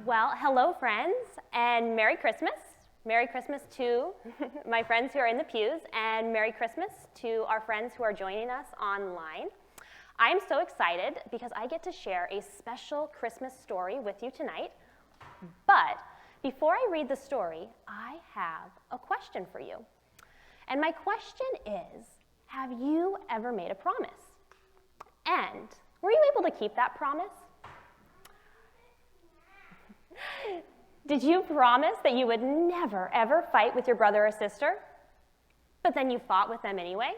Well, hello friends, and Merry Christmas. Merry Christmas to my friends who are in the pews, and Merry Christmas to our friends who are joining us online. I'm so excited because I get to share a special Christmas story with you tonight. But before I read the story, I have a question for you. And my question is, have you ever made a promise? And were you able to keep that promise? Did you promise that you would never, ever fight with your brother or sister, but then you fought with them anyway?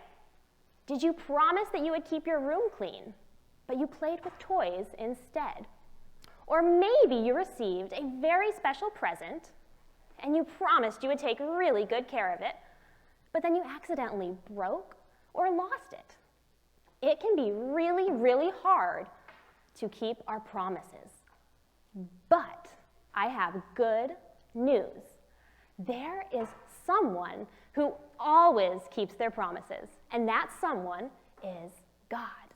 Did you promise that you would keep your room clean, but you played with toys instead? Or maybe you received a very special present, and you promised you would take really good care of it, but then you accidentally broke or lost it. It can be really, really hard to keep our promises. But I have good news. There is someone who always keeps their promises, and that someone is God.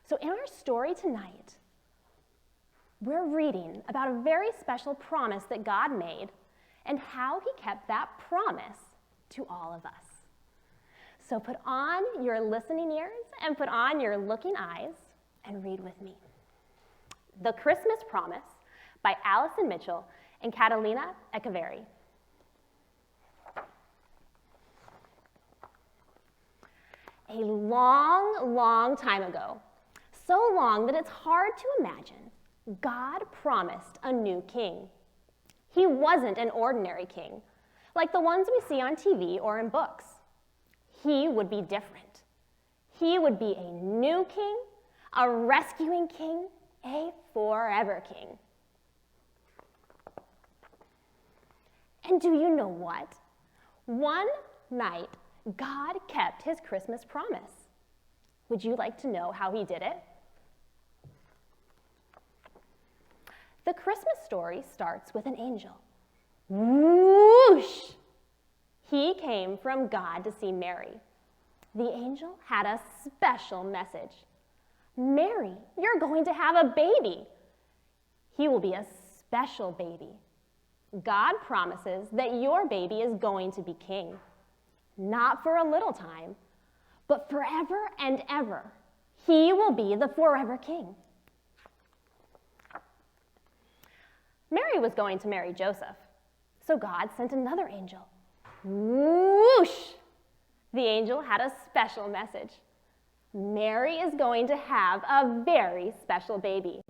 So in our story tonight, we're reading about a very special promise that God made and how he kept that promise to all of us. So put on your listening ears and put on your looking eyes and read with me. The Christmas Promise by Alison Mitchell and Catalina Echeverry. A long, long time ago, so long that it's hard to imagine, God promised a new king. He wasn't an ordinary king, like the ones we see on TV or in books. He would be different. He would be a new king, a rescuing king, a forever king. And do you know what? One night, God kept his Christmas promise. Would you like to know how he did it? The Christmas story starts with an angel. Whoosh! He came from God to see Mary. The angel had a special message. Mary, you're going to have a baby. He will be a special baby. God promises that your baby is going to be king, not for a little time, but forever and ever. He will be the forever king. Mary was going to marry Joseph, so God sent another angel. Whoosh! The angel had a special message. Mary is going to have a very special baby,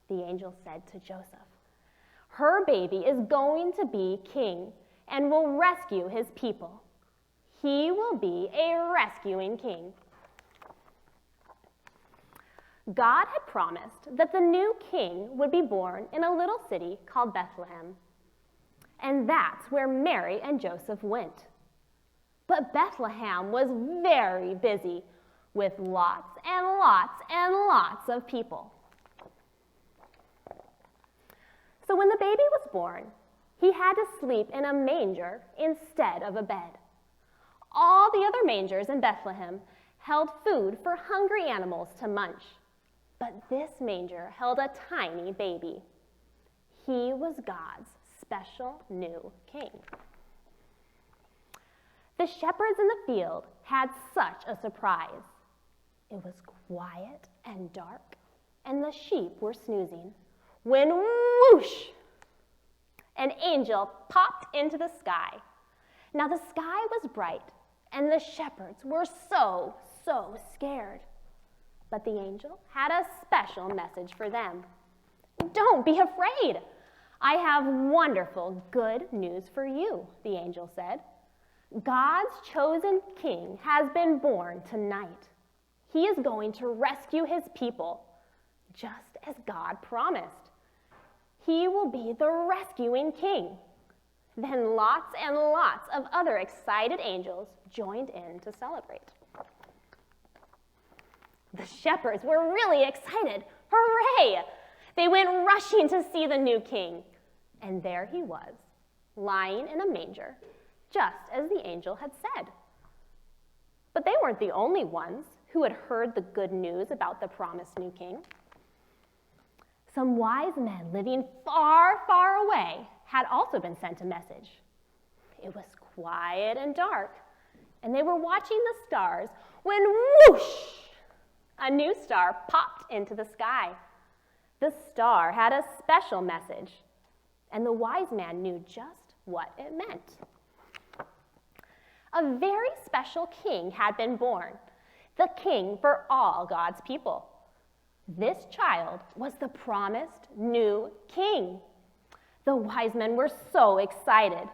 the angel said to Joseph. Her baby is going to be king and will rescue his people. He will be a rescuing king. God had promised that the new king would be born in a little city called Bethlehem. And that's where Mary and Joseph went. But Bethlehem was very busy with lots and lots and lots of people. So when the baby was born, he had to sleep in a manger instead of a bed. All the other mangers in Bethlehem held food for hungry animals to munch. But this manger held a tiny baby. He was God's special new king. The shepherds in the field had such a surprise. It was quiet and dark, and the sheep were snoozing, when whoosh, an angel popped into the sky. Now the sky was bright, and the shepherds were so scared. But the angel had a special message for them. Don't be afraid. I have wonderful good news for you, the angel said. God's chosen king has been born tonight. He is going to rescue his people, just as God promised. He will be the rescuing king. Then lots and lots of other excited angels joined in to celebrate. The shepherds were really excited. Hooray! They went rushing to see the new king. And there he was, lying in a manger, just as the angel had said. But they weren't the only ones who had heard the good news about the promised new king. Some wise men living far, far away had also been sent a message. It was quiet and dark, and they were watching the stars when whoosh, a new star popped into the sky. The star had a special message, and the wise man knew just what it meant. A very special king had been born, the king for all God's people. This child was the promised new king. The wise men were so excited,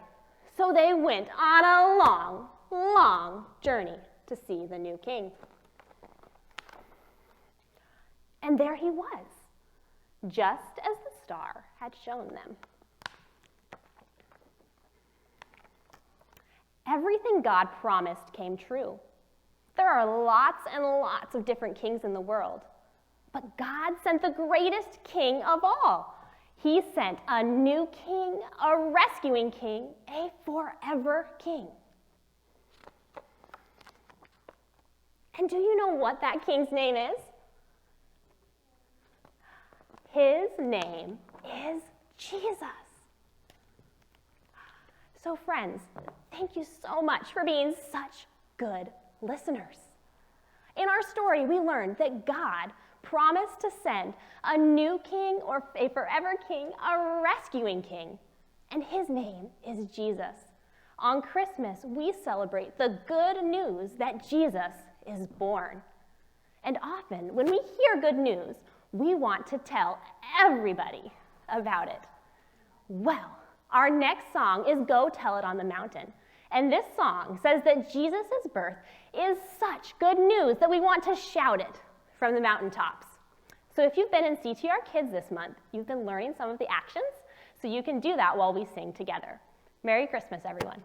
so they went on a long, long journey to see the new king. And there he was, just as the star had shown them. Everything God promised came true. There are lots and lots of different kings in the world, but God sent the greatest king of all. He sent a new king, a rescuing king, a forever king. And do you know what that king's name is? His name is Jesus. So friends, thank you so much for being such good listeners. In our story, we learned that God promised to send a new king or a forever king, a rescuing king, and his name is Jesus. On Christmas, we celebrate the good news that Jesus is born. And often, when we hear good news, we want to tell everybody about it. Well, our next song is Go Tell It on the Mountain. And this song says that Jesus' birth is such good news that we want to shout it from the mountaintops. So if you've been in CTR Kids this month, you've been learning some of the actions, so you can do that while we sing together. Merry Christmas, everyone.